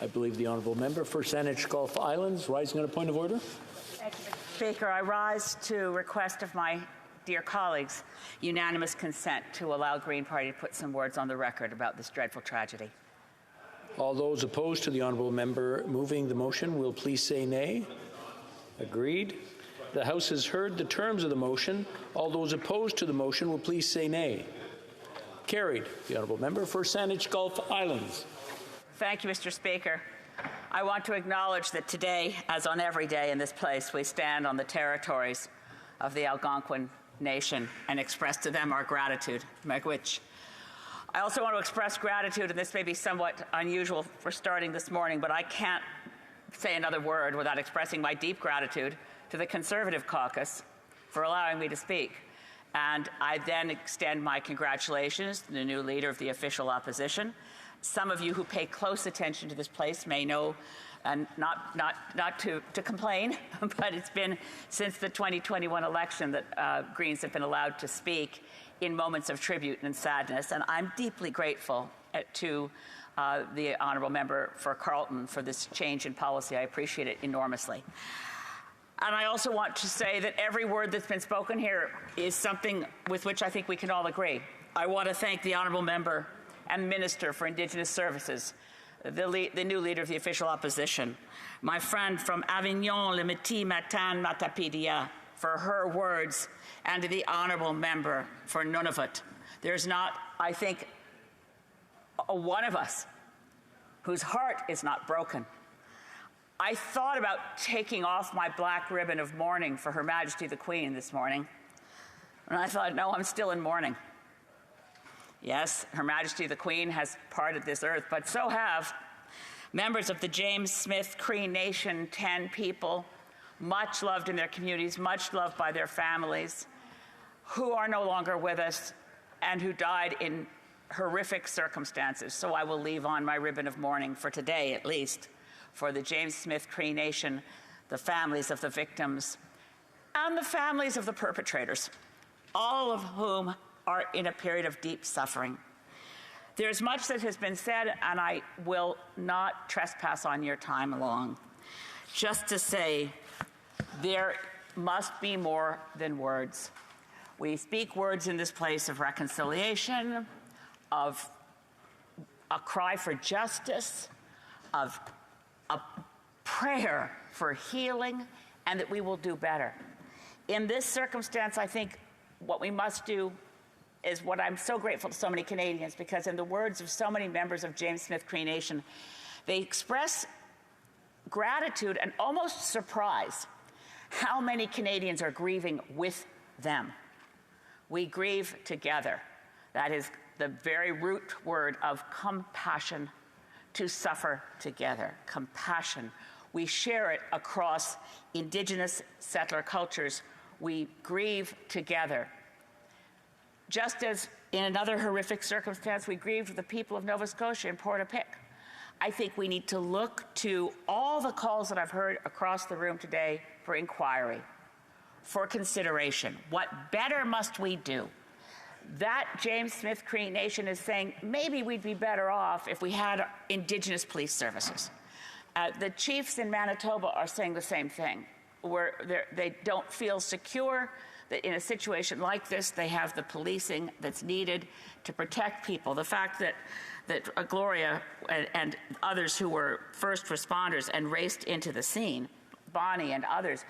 I believe the honourable member for Saanich Gulf Islands, rising on a point of order. Thank you, Mr. Speaker. I rise to request of my dear colleagues unanimous consent to allow Green Party to put some words on the record about this dreadful tragedy. All those opposed to the honourable member moving the motion will please say nay. Agreed. The House has heard the terms of the motion. All those opposed to the motion will please say nay. Carried. The honourable member for Saanich Gulf Islands. Thank you, Mr. Speaker. I want to acknowledge that today, as on every day in this place, we stand on the territories of the Algonquin Nation and express to them our gratitude. Meegwatch. I also want to express gratitude, and this may be somewhat unusual for starting this morning, but I can't say another word without expressing my deep gratitude to the Conservative caucus for allowing me to speak. And I then extend my congratulations to the new leader of the official opposition. Some of you who pay close attention to this place may know, and not to complain, but it's been since the 2021 election that Greens have been allowed to speak in moments of tribute and sadness. And I'm deeply grateful to the honourable member for Carleton for this change in policy. I appreciate it enormously. And I also want to say that every word that's been spoken here is something with which I think we can all agree. I want to thank the honourable member and Minister for Indigenous Services, the new leader of the official opposition, my friend from Avignon, Le Métis, Matane, Matapedia, for her words, and to the honourable member for Nunavut. There's not, I think, one of us whose heart is not broken. I thought about taking off my black ribbon of mourning for Her Majesty the Queen this morning, and I thought, no, I'm still in mourning. Yes, Her Majesty the Queen has parted this earth, but so have members of the James Smith Cree Nation, 10 people, much loved in their communities, much loved by their families, who are no longer with us and who died in horrific circumstances. So I will leave on my ribbon of mourning for today, at least, for the James Smith Cree Nation, the families of the victims, and the families of the perpetrators, all of whom are in a period of deep suffering. There's much that has been said, and I will not trespass on your time long. Just to say, there must be more than words. We speak words in this place of reconciliation, of a cry for justice, of a prayer for healing, and that we will do better. In this circumstance, I think what we must do is what I'm so grateful to so many Canadians, because in the words of so many members of James Smith Cree Nation, they express gratitude and almost surprise how many Canadians are grieving with them. We grieve together. That is the very root word of compassion, to suffer together, compassion. We share it across Indigenous settler cultures. We grieve together. Just as in another horrific circumstance, we grieved with the people of Nova Scotia in Port-au-Pic. I think we need to look to all the calls that I've heard across the room today for inquiry, for consideration. What better must we do? That James Smith Cree Nation is saying maybe we'd be better off if we had Indigenous police services. The chiefs in Manitoba are saying the same thing, where they don't feel secure that in a situation like this, they have the policing that's needed to protect people. The fact that Gloria and others who were first responders and raced into the scene, Bonnie and others,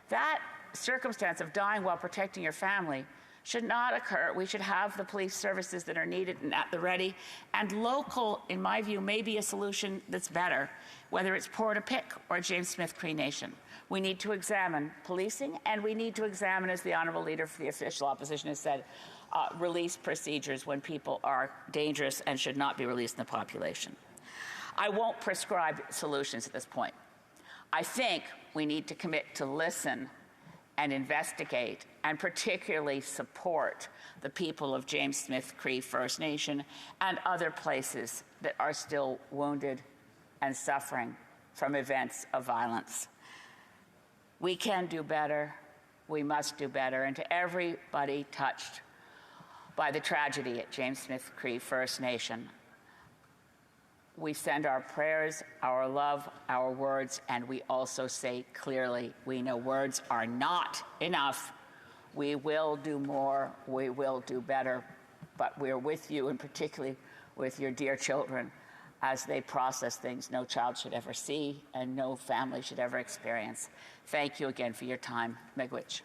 that circumstance of dying while protecting your family should not occur. We should have the police services that are needed and at the ready. And local, in my view, may be a solution that's better, whether it's Port-au-Pic or James Smith Cree Nation. We need to examine policing, and we need to examine, as the honourable leader for the official opposition has said, release procedures when people are dangerous and should not be released in the population. I won't prescribe solutions at this point. I think we need to commit to listen and investigate, and particularly support the people of James Smith Cree First Nation and other places that are still wounded and suffering from events of violence. We can do better. We must do better. And to everybody touched by the tragedy at James Smith Cree First Nation, We send our prayers, our love, our words, and we also say clearly, we know words are not enough. We will do more, we will do better, but we're with you, and particularly with your dear children, as they process things no child should ever see and no family should ever experience. Thank you again for your time. Meegwatch.